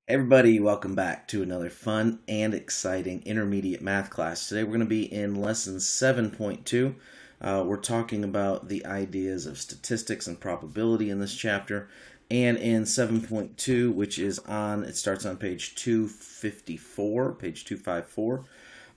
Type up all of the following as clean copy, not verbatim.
Hey everybody, welcome back to another fun and exciting intermediate math class. Today we're going to be in lesson 7.2. We're talking about the ideas of statistics and probability in this chapter. And in 7.2, it starts on page 254, page 254.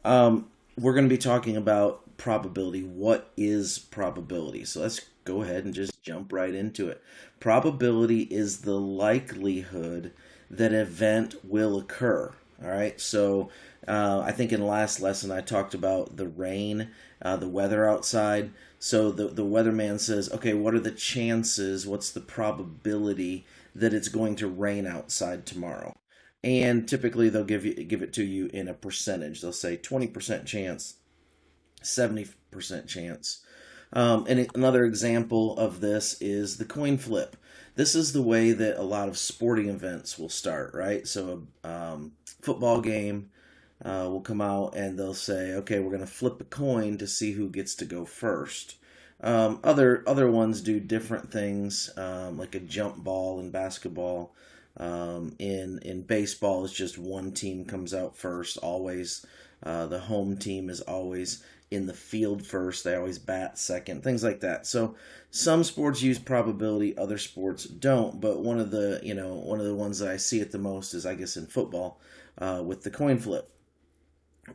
We're going to be talking about probability. What is probability? So let's go ahead and just jump right into it. Probability is the likelihood that an event will occur. All right. So I think in the last lesson I talked about the rain, the weather outside. So the weatherman says, okay, what are the chances? What's the probability that it's going to rain outside tomorrow? And typically they'll give it to you in a percentage. They'll say 20% chance, 70% chance. And another example of this is the coin flip. This is the way that a lot of sporting events will start, right? So a football game will come out and they'll say, okay, we're going to flip a coin to see who gets to go first. Other ones do different things, like a jump ball in basketball. In baseball, it's just one team comes out first. Always, the home team is always in the field first. They always bat second. Things like that. So some sports use probability, other sports don't. But one of the ones that I see it the most is, I guess, in football, with the coin flip.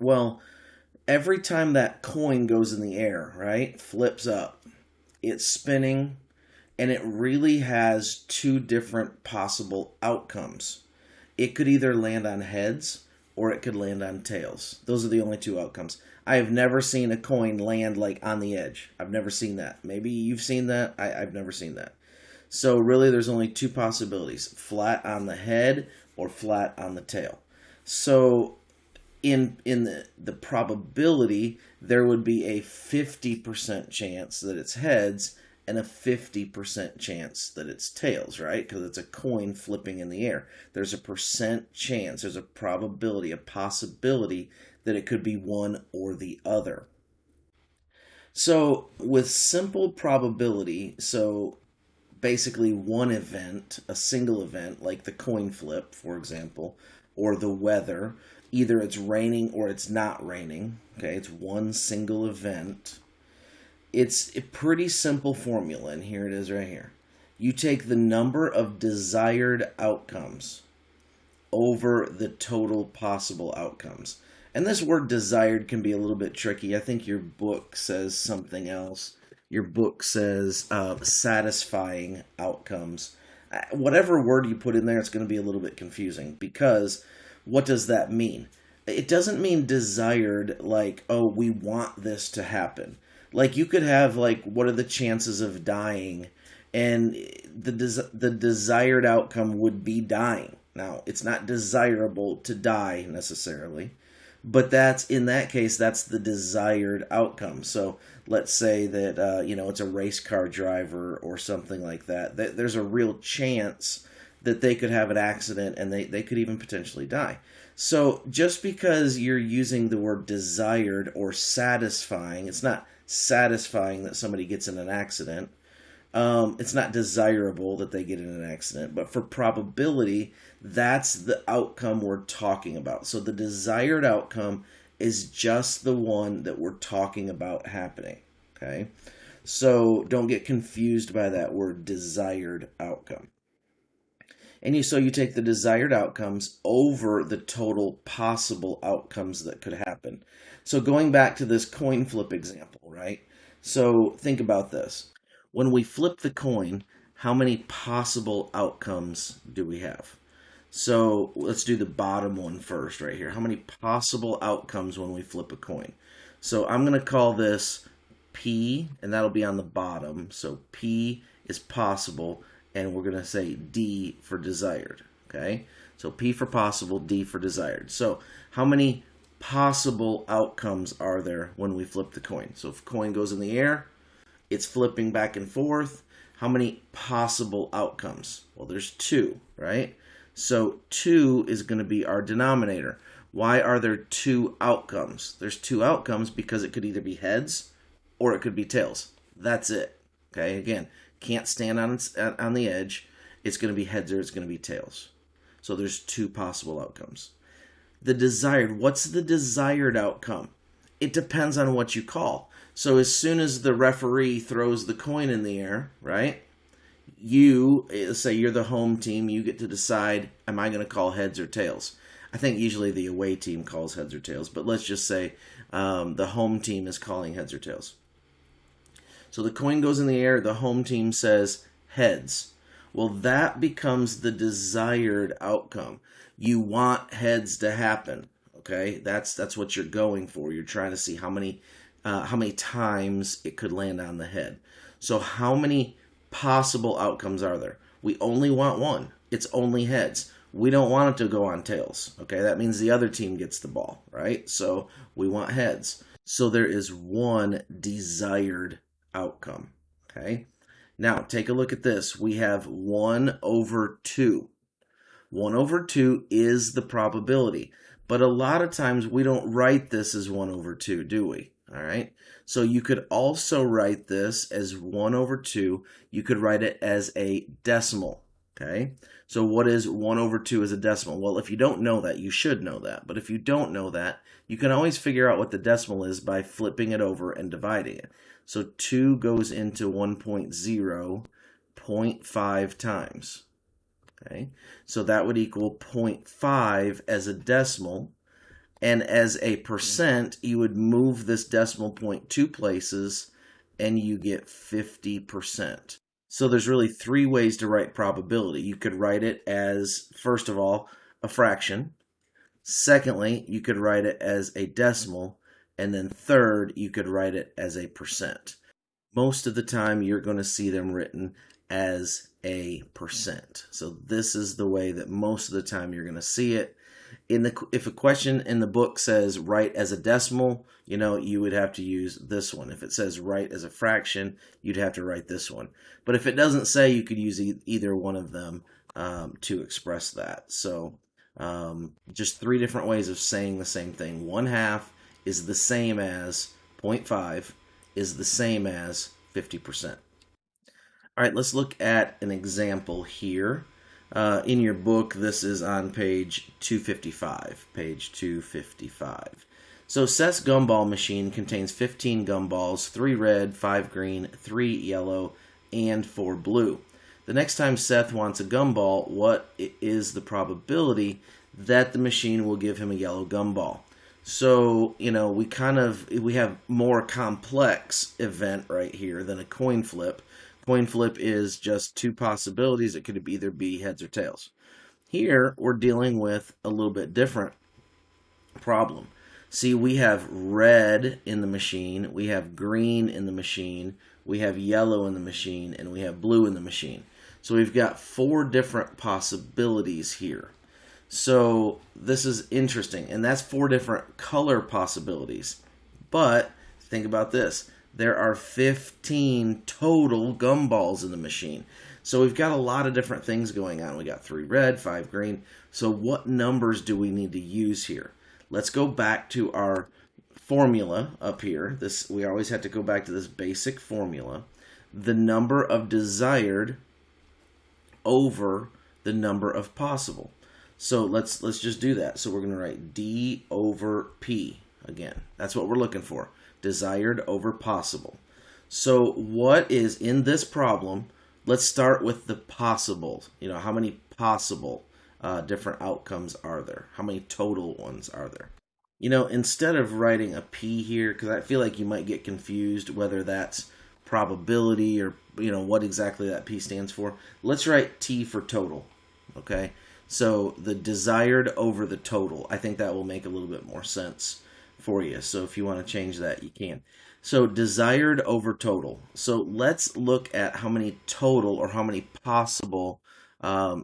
Well, every time that coin goes in the air, right, flips up, it's spinning, and it really has two different possible outcomes. It could either land on heads or it could land on tails. Those are the only two outcomes. I have never seen a coin land like on the edge. I've never seen that. Maybe you've seen that. I've never seen that. So really there's only two possibilities: flat on the head or flat on the tail. So in the probability, there would be a 50% chance that it's heads and a 50% chance that it's tails, right? Because it's a coin flipping in the air. There's a percent chance, there's a probability, a possibility that it could be one or the other. So with simple probability, so basically one event, a single event, like the coin flip, for example, or the weather, either it's raining or it's not raining. Okay, it's one single event. It's a pretty simple formula, and here it is right here. You take the number of desired outcomes over the total possible outcomes. And this word desired can be a little bit tricky. I think your book says something else. Your book says satisfying outcomes. Whatever word you put in there, it's going to be a little bit confusing, because what does that mean? It doesn't mean desired like, oh, we want this to happen. Like you could have like, what are the chances of dying? And the desired outcome would be dying. Now, it's not desirable to die necessarily, but that's in that case, that's the desired outcome. So let's say that it's a race car driver or something like that. There's a real chance that they could have an accident and they could even potentially die. So just because you're using the word desired or satisfying, it's not satisfying that somebody gets in an accident. It's not desirable that they get in an accident, but for probability, that's the outcome we're talking about. So the desired outcome is just the one that we're talking about happening. Okay? So don't get confused by that word desired outcome. And so you take the desired outcomes over the total possible outcomes that could happen. So going back to this coin flip example, right? So think about this. When we flip the coin, how many possible outcomes do we have? So let's do the bottom one first right here. How many possible outcomes when we flip a coin? So I'm going to call this P, and that'll be on the bottom. So P is possible, and we're going to say D for desired. Okay? So P for possible, D for desired. So how many possible outcomes are there when we flip the coin? So if a coin goes in the air, it's flipping back and forth. How many possible outcomes? Well, there's two, right? So 2 is going to be our denominator. Why are there two outcomes? There's two outcomes because it could either be heads or it could be tails. That's it. Okay, again, can't stand on the edge. It's going to be heads or it's going to be tails. So there's two possible outcomes. What's the desired outcome? It depends on what you call. So as soon as the referee throws the coin in the air, right? Let's say you're the home team, you get to decide, am I going to call heads or tails? I think usually the away team calls heads or tails, but let's just say the home team is calling heads or tails. So the coin goes in the air, the home team says heads. Well, that becomes the desired outcome. You want heads to happen, okay? That's what you're going for. You're trying to see how many times it could land on the head. So how many possible outcomes are there? We only want one. It's only heads. We don't want it to go on tails, okay? That means the other team gets the ball, right? So we want heads. So there is one desired outcome, okay? Now, take a look at this. We have 1 over 2. 1 over 2 is the probability. But a lot of times we don't write this as 1 over 2, do we? All right. So you could also write this as 1 over 2. You could write it as a decimal, okay? So what is 1 over 2 as a decimal? Well, if you don't know that, you should know that. But if you don't know that, you can always figure out what the decimal is by flipping it over and dividing it. So 2 goes into 1.0 0.5 times. Okay, so that would equal 0.5 as a decimal, and as a percent, you would move this decimal point 2 places, and you get 50%. So there's really 3 ways to write probability. You could write it as, first of all, a fraction. Secondly, you could write it as a decimal, and then third, you could write it as a percent. Most of the time, you're going to see them written as a percent. So this is the way that most of the time you're going to see it. If a question in the book says write as a decimal, you would have to use this one. If it says write as a fraction, you'd have to write this one. But if it doesn't say, you could use either one of them to express that. So just 3 different ways of saying the same thing. 1/2 is the same as 0.5 is the same as 50%. All right, let's look at an example here. In your book, this is on page 255. Page 255. So Seth's gumball machine contains 15 gumballs, 3 red, 5 green, 3 yellow, and 4 blue. The next time Seth wants a gumball, what is the probability that the machine will give him a yellow gumball? So, we have more complex event right here than a coin flip. Coin flip is just 2 possibilities. It could either be heads or tails. Here, we're dealing with a little bit different problem. See, we have red in the machine, we have green in the machine, we have yellow in the machine, and we have blue in the machine. So we've got 4 different possibilities here. So this is interesting, and that's 4 different color possibilities. But think about this. There are 15 total gumballs in the machine. So we've got a lot of different things going on. We got 3 red, 5 green. So what numbers do we need to use here? Let's go back to our formula up here. We always have to go back to this basic formula. The number of desired over the number of possible. So let's just do that. So we're going to write D over P again. That's what we're looking for. Desired over possible. So what is in this problem? Let's start with the possibles. How many possible different outcomes are there? How many total ones are there? Instead of writing a P here, because I feel like you might get confused whether that's probability or what exactly that P stands for, let's write T for total. Okay, so the desired over the total. I think that will make a little bit more sense for you. So if you want to change that, you can. So desired over total. So let's look at how many total or how many possible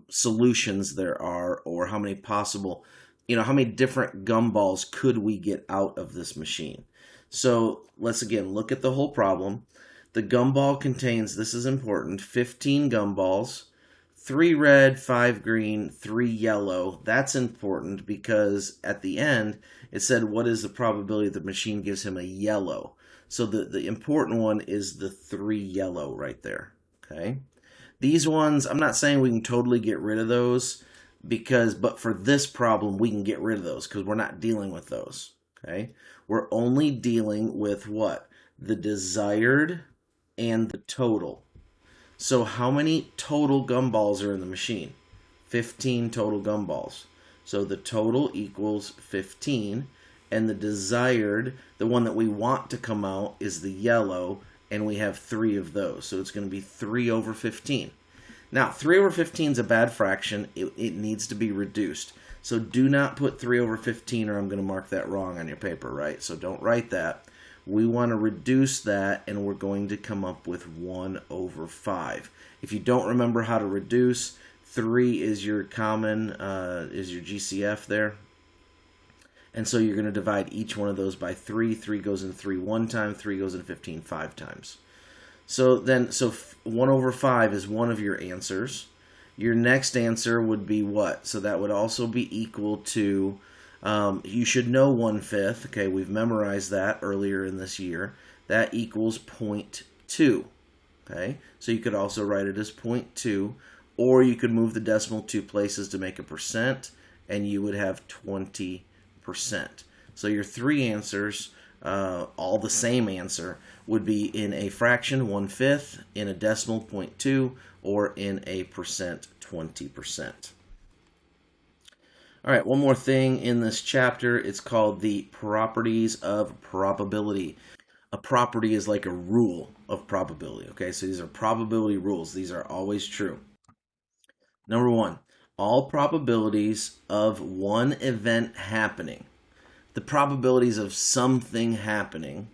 solutions there are, or how many possible, how many different gumballs could we get out of this machine. So let's again look at the whole problem. The gumball contains, this is important, 15 gumballs, 3 red, 5 green, 3 yellow. That's important because at the end it said what is the probability the machine gives him a yellow. So the important one is the 3 yellow right there. Okay. These ones, I'm not saying we can totally get rid of those. but for this problem, we can get rid of those because we're not dealing with those, okay? We're only dealing with what? The desired and the total. So how many total gumballs are in the machine? 15 total gumballs. So the total equals 15, and the desired, the one that we want to come out, is the yellow, and we have 3 of those. So it's going to be 3 over 15. Now, 3 over 15 is a bad fraction. It needs to be reduced. So do not put 3 over 15, or I'm going to mark that wrong on your paper, right? So don't write that. We want to reduce that, and we're going to come up with 1 over 5. If you don't remember how to reduce, 3 is your common, is your GCF there. And so you're going to divide each one of those by 3. 3 goes in 3 one time, 3 goes in 15 5 times. So 1 over 5 is one of your answers. Your next answer would be what? So that would also be equal to, you should know 1/5. Okay, we've memorized that earlier in this year. That equals 0.2. Okay, so you could also write it as 0.2, or you could move the decimal 2 places to make a percent, and you would have 20%. So your 3 answers, all the same answer, would be in a fraction 1/5, in a decimal 0.2, or in a percent 20%. All right, one more thing in this chapter. It's called the properties of probability. A property is like a rule of probability, okay? So these are probability rules. These are always true. Number 1, all probabilities of one event happening, the probabilities of something happening,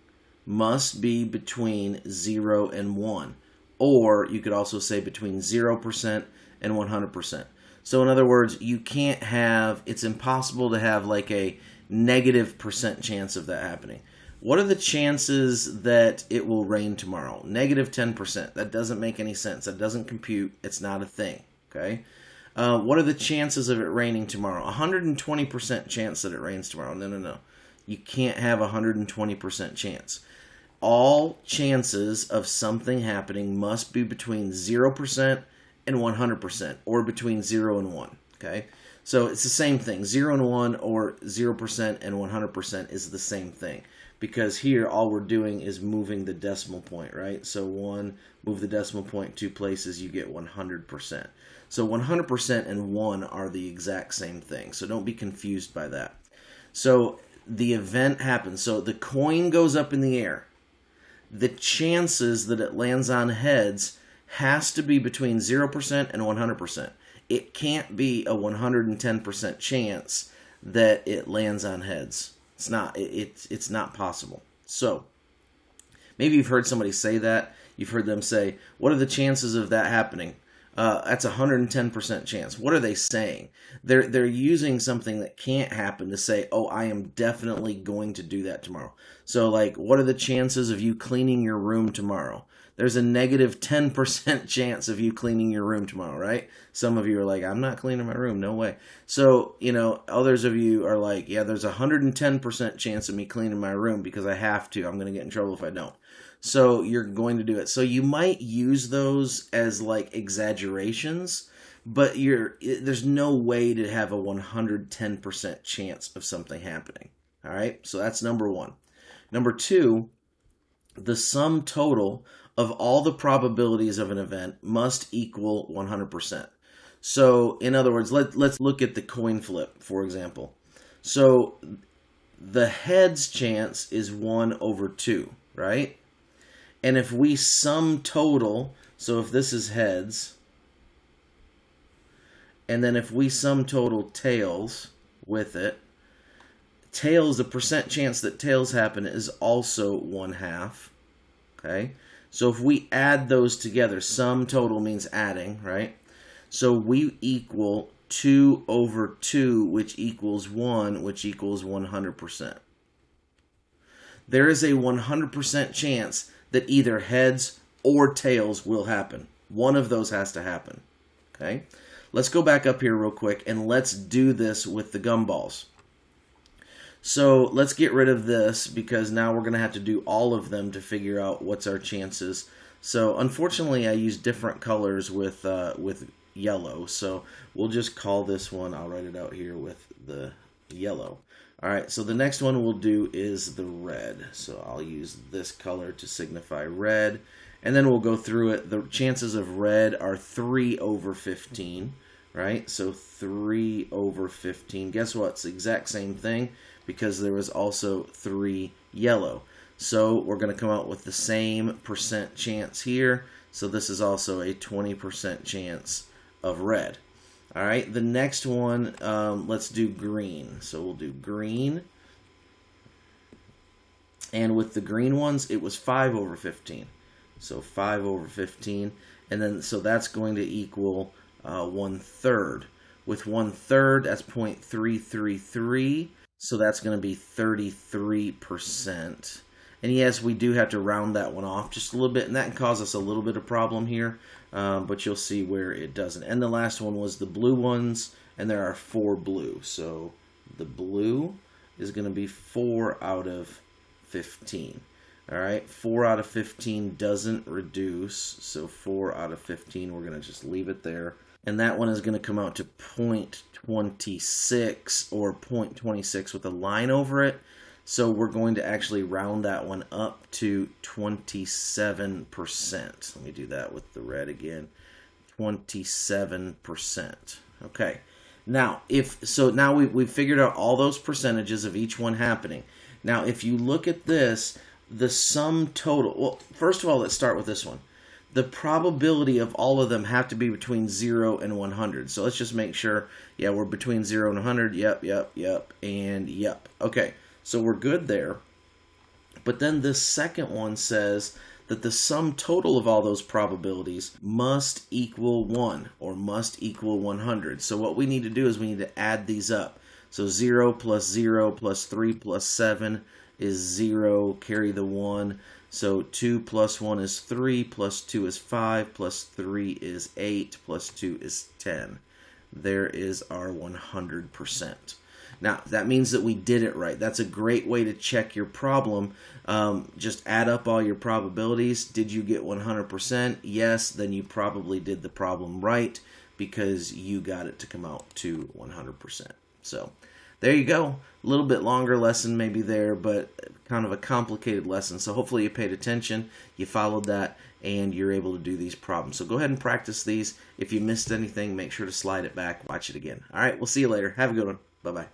must be between 0 and 1. Or you could also say between 0% and 100%. So in other words, you can't have, it's impossible to have like a negative percent chance of that happening. What are the chances that it will rain tomorrow? Negative 10%. That doesn't make any sense. That doesn't compute. It's not a thing. Okay. What are the chances of it raining tomorrow? 120% chance that it rains tomorrow. No. You can't have a 120% chance. All chances of something happening must be between 0% and 100%, or between 0 and 1. Okay, so it's the same thing. 0 and 1, or 0% and 100% is the same thing, because here all we're doing is moving the decimal point, right? So 1, move the decimal point 2 places, you get 100%. So 100% and 1 are the exact same thing, so don't be confused by that. So the event happens. So the coin goes up in the air. The chances that it lands on heads has to be between 0% and 100%. It can't be a 110% chance that it lands on heads. It's not. It's not possible. So maybe you've heard somebody say that. You've heard them say, "What are the chances of that happening?" That's a 110% chance. What are they saying? They're using something that can't happen to say, "Oh, I am definitely going to do that tomorrow." So, like, what are the chances of you cleaning your room tomorrow? There's a negative 10% chance of you cleaning your room tomorrow, right? Some of you are like, "I'm not cleaning my room, no way." So, others of you are like, "Yeah, there's a 110% chance of me cleaning my room because I have to. I'm going to get in trouble if I don't." So you're going to do it. So you might use those as like exaggerations, but there's no way to have a 110% chance of something happening. All right, so that's number 1. Number 2, the sum total of all the probabilities of an event must equal 100%. So in other words, let's look at the coin flip, for example. So the heads chance is 1 over 2, right? And if we sum total, so if this is heads, and then if we sum total tails with it, tails, the percent chance that tails happen is also 1/2. Okay? So if we add those together, sum total means adding, right? So we equal 2 over 2, which equals 1, which equals 100%. There is a 100% chance that either heads or tails will happen. One of those has to happen. Okay? Let's go back up here real quick and let's do this with the gumballs. So let's get rid of this because now we're going to have to do all of them to figure out what's our chances. So unfortunately I use different colors with yellow. So we'll just call this one, I'll write it out here with the yellow. All right, so the next one we'll do is the red. So I'll use this color to signify red. And then we'll go through it. The chances of red are 3 over 15, right? So 3 over 15. Guess what? It's the exact same thing because there was also 3 yellow. So we're going to come out with the same percent chance here. So this is also a 20% chance of red. All right, the next one, let's do green. So we'll do green. And with the green ones, it was 5 over 15. So 5 over 15. And then, so that's going to equal 1/3. With 1/3, that's 0.333. So that's going to be 33%. And yes, we do have to round that one off just a little bit, and that can cause us a little bit of problem here, but you'll see where it doesn't. And the last one was the blue ones, and there are 4 blue. So the blue is going to be 4 out of 15. All right, 4 out of 15 doesn't reduce, so 4 out of 15, we're going to just leave it there. And that one is going to come out to 0.26 or 0.26 with a line over it. So we're going to actually round that one up to 27%. Let me do that with the red again. 27%. Okay. Now, now we've figured out all those percentages of each one happening. Now, if you look at this, the sum total. Well, first of all, let's start with this one. The probability of all of them have to be between 0 and 100. So let's just make sure, yeah, we're between 0 and 100. Yep, and yep. Okay. So we're good there. But then this second one says that the sum total of all those probabilities must equal 1 or must equal 100. So what we need to do is we need to add these up. So 0 plus 0 plus 3 plus 7 is 0, carry the 1. So 2 plus 1 is 3, plus 2 is 5, plus 3 is 8, plus 2 is 10. There is our 100%. Now, that means that we did it right. That's a great way to check your problem. Just add up all your probabilities. Did you get 100%? Yes, then you probably did the problem right because you got it to come out to 100%. So there you go. A little bit longer lesson maybe there, but kind of a complicated lesson. So hopefully you paid attention, you followed that, and you're able to do these problems. So go ahead and practice these. If you missed anything, make sure to slide it back, watch it again. All right, we'll see you later. Have a good one. Bye-bye.